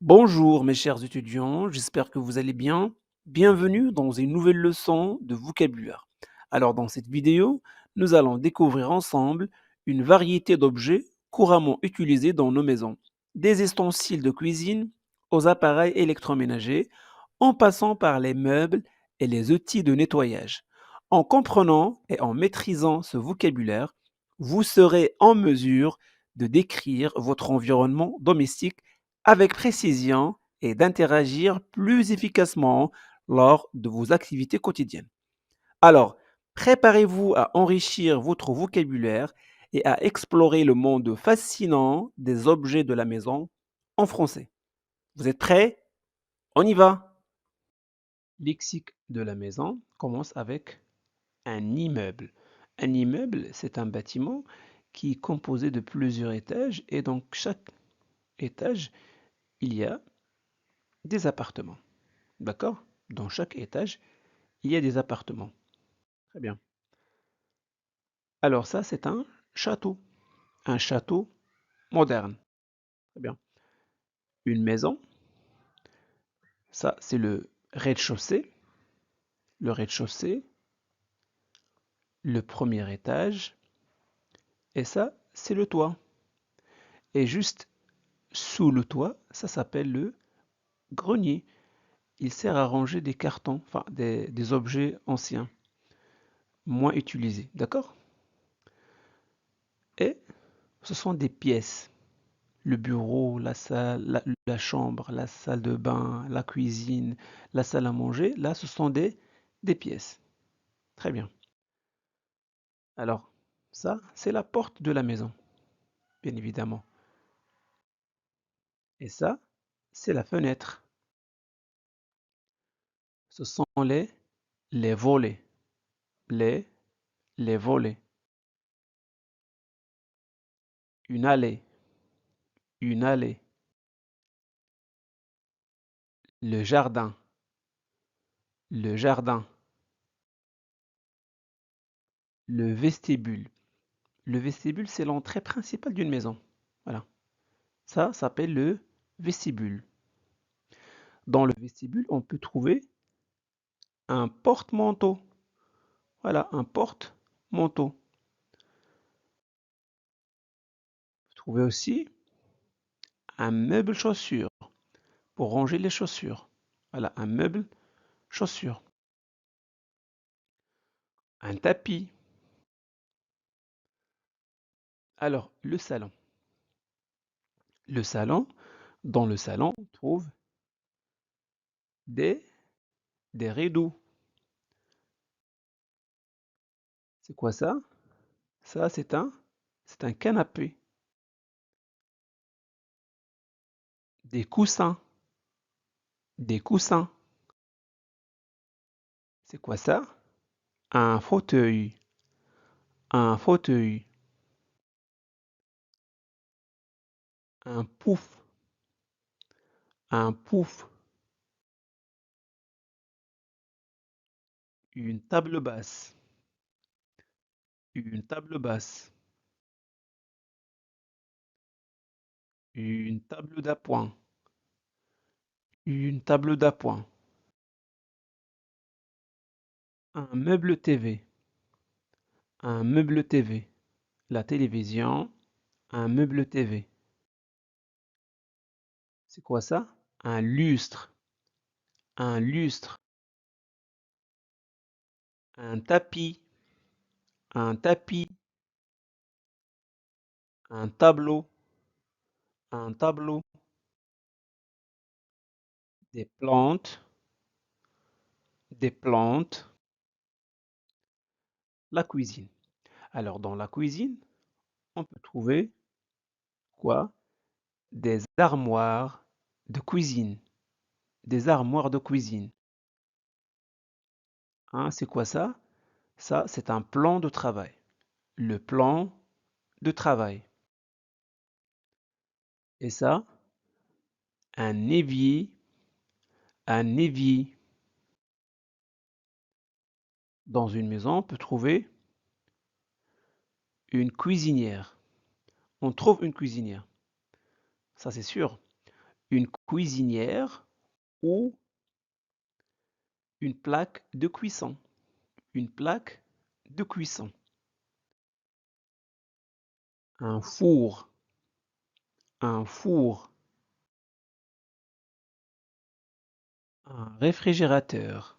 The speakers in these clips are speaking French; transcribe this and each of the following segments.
Bonjour mes chers étudiants, j'espère que vous allez bien. Bienvenue dans une nouvelle leçon de vocabulaire. Alors dans cette vidéo, nous allons découvrir ensemble une variété d'objets couramment utilisés dans nos maisons, des ustensiles de cuisine aux appareils électroménagers, en passant par les meubles et les outils de nettoyage. En comprenant et en maîtrisant ce vocabulaire, vous serez en mesure de décrire votre environnement domestique avec précision et d'interagir plus efficacement lors de vos activités quotidiennes. Alors, préparez-vous à enrichir votre vocabulaire et à explorer le monde fascinant des objets de la maison en français. Vous êtes prêts? On y va! Lexique de la maison commence avec un immeuble. Un immeuble, c'est un bâtiment qui est composé de plusieurs étages et dans chaque étage, il y a des appartements. D'accord? Dans chaque étage, il y a des appartements. Très bien. Alors ça, c'est un château moderne. Très bien. Une maison, ça, c'est le rez-de-chaussée. Le rez-de-chaussée, le premier étage, et ça, c'est le toit. Et juste sous le toit, ça s'appelle le grenier. Il sert à ranger des cartons, enfin des objets anciens, moins utilisés. D'accord? Et ce sont des pièces. Le bureau, la salle, la chambre, la salle de bain, la cuisine, la salle à manger, là, ce sont des pièces. Très bien. Alors, ça, c'est la porte de la maison, bien évidemment. Et ça, c'est la fenêtre. Ce sont les volets. Les, les volets. Une allée. Une allée. Le jardin. Le jardin. Le vestibule. Le vestibule, c'est l'entrée principale d'une maison. Voilà. Ça s'appelle le vestibule. Dans le vestibule, on peut trouver un porte-manteau. Voilà, un porte-manteau. Vous trouvez aussi un meuble chaussure pour ranger les chaussures. Voilà, un meuble chaussure. Un tapis. Alors, le salon. Le salon, dans le salon, on trouve des, des rideaux. C'est quoi ça? Ça, c'est un canapé. Des coussins. Des coussins. C'est quoi ça? Un fauteuil. Un fauteuil. Un pouf. Un pouf. Une table basse. Une table basse. Une table d'appoint. Une table d'appoint. Un meuble TV. Un meuble TV. La télévision. Un meuble TV. C'est quoi ça? Un lustre. Un lustre. Un tapis. Un tapis. Un tableau. Un tableau. Des plantes. Des plantes. La cuisine. Alors, dans la cuisine, on peut trouver quoi? Des armoires de cuisine. Des armoires de cuisine. Hein, c'est quoi ça? Ça, c'est un plan de travail. Le plan de travail. Et ça, un évier, un évier. Dans une maison, on peut trouver une cuisinière. On trouve une cuisinière. Ça, c'est sûr. une cuisinière ou une plaque de cuisson. Une plaque de cuisson. Un four. Un four. Un réfrigérateur.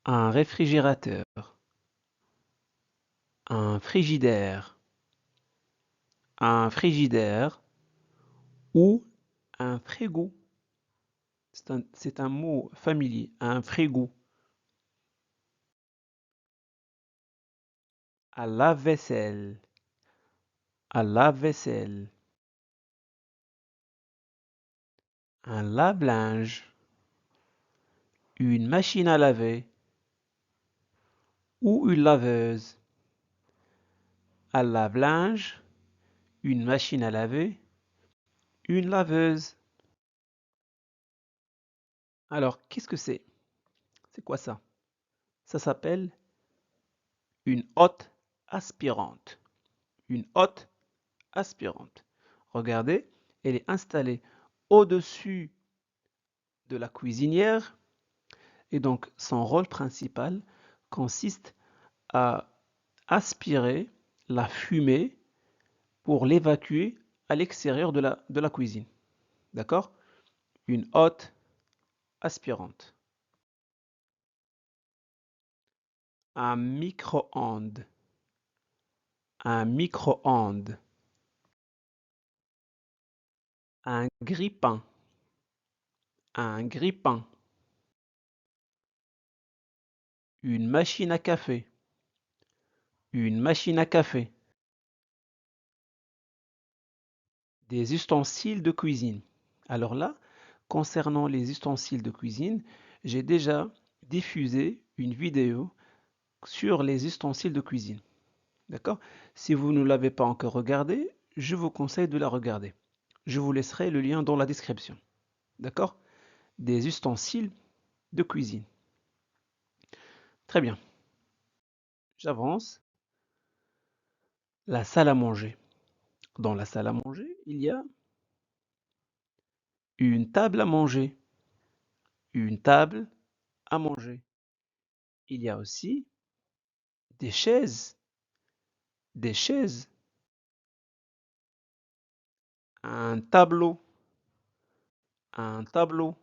Un réfrigérateur. Un frigidaire. Un frigidaire ou un frigo. C'est un mot familier. Un frigo. À lave-vaisselle. À lave-vaisselle. Un lave-linge. Une machine à laver ou une laveuse. Un lave-linge, une machine à laver, une laveuse. Alors, qu'est-ce que c'est? C'est quoi ça? Ça s'appelle une hotte aspirante. Une hotte aspirante. Regardez, elle est installée au-dessus de la cuisinière et donc son rôle principal consiste à aspirer la fumée pour l'évacuer à l'extérieur de la cuisine. D'accord? Une hotte aspirante. Un micro-ondes. Un micro-ondes. Un grille-pain. Un grille-pain. Une machine à café. Une machine à café. Des ustensiles de cuisine. Alors là, concernant les ustensiles de cuisine, j'ai déjà diffusé une vidéo sur les ustensiles de cuisine. D'accord? Si vous ne l'avez pas encore regardée, je vous conseille de la regarder. Je vous laisserai le lien dans la description. D'accord? Des ustensiles de cuisine. Très bien. J'avance. La salle à manger. Dans la salle à manger, il y a une table à manger. Une table à manger. Il y a aussi des chaises. Des chaises. Un tableau. Un tableau.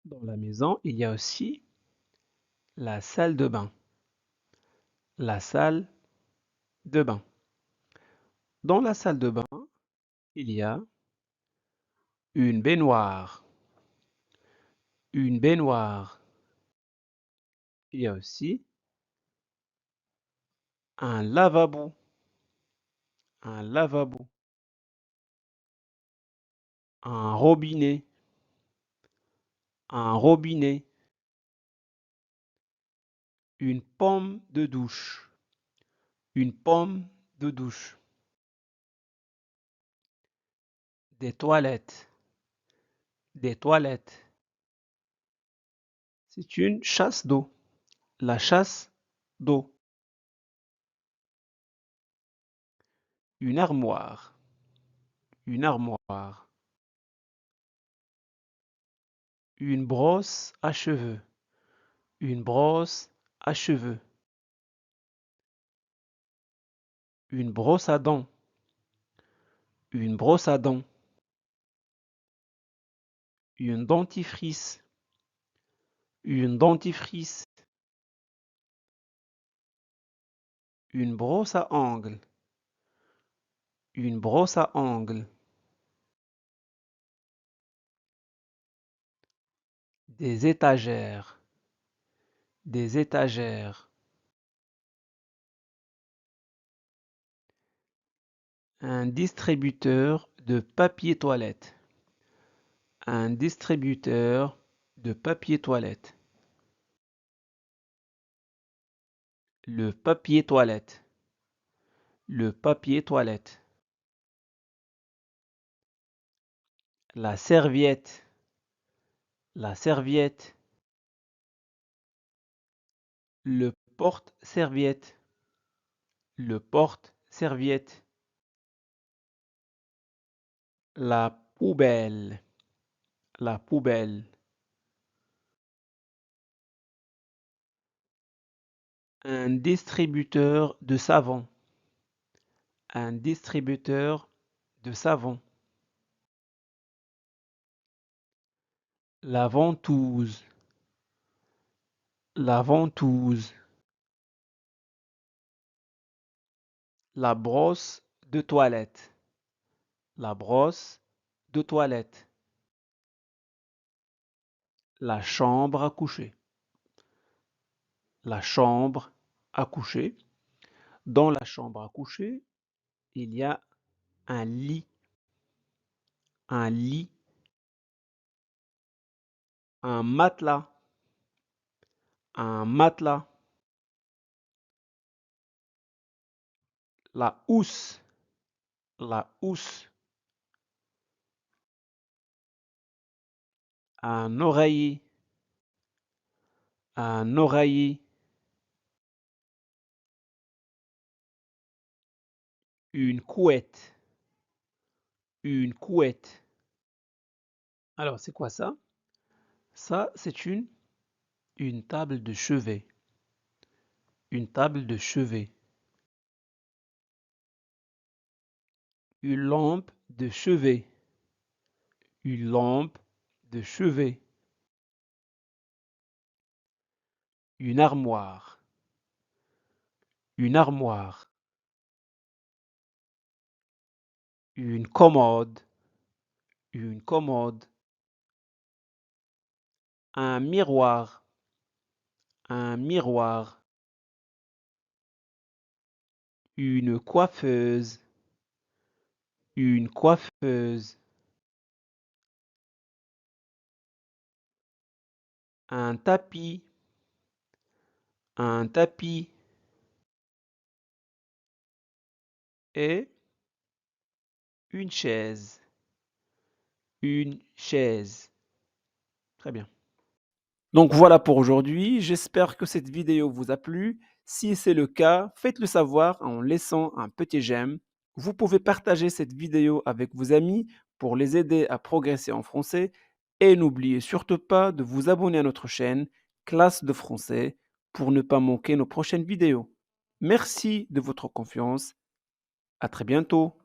Dans la maison, il y a aussi la salle de bain. La salle de bain. Dans la salle de bain, il y a une baignoire. Une baignoire. Il y a aussi un lavabo. Un lavabo. Un robinet. Un robinet. Une pomme de douche. Une pomme de douche. Des toilettes. Des toilettes. C'est une chasse d'eau. La chasse d'eau. Une armoire. Une armoire. Une brosse à cheveux. Une brosse à cheveux. Une brosse à dents. Une brosse à dents. Une dentifrice. Une dentifrice. Une brosse à ongles. Une brosse à ongles. Des étagères. Des étagères. Un distributeur de papier toilette. Un distributeur de papier toilette. Le papier toilette. Le papier toilette. La serviette. La serviette. Le porte-serviette. Le porte-serviette. La poubelle, la poubelle. Un distributeur de savon, un distributeur de savon. La ventouse, la ventouse. La brosse de toilette, la brosse de toilette. La chambre à coucher, la chambre à coucher. Dans la chambre à coucher, il y a un lit, un lit, un matelas, un matelas. La housse, la housse. Un oreiller, un oreiller. Une couette, une couette. Alors, c'est quoi ça? Ça, c'est une table de chevet, une table de chevet. Une lampe de chevet, une lampe de chevet. Une armoire, une armoire. Une commode, une commode. Un miroir, un miroir. Une coiffeuse, une coiffeuse. Un tapis, un tapis. Et une chaise, une chaise. Très bien. Donc voilà pour aujourd'hui. J'espère que cette vidéo vous a plu. Si c'est le cas, faites-le savoir en laissant un petit j'aime. Vous pouvez partager cette vidéo avec vos amis pour les aider à progresser en français. Et n'oubliez surtout pas de vous abonner à notre chaîne Classe de français pour ne pas manquer nos prochaines vidéos. Merci de votre confiance. À très bientôt.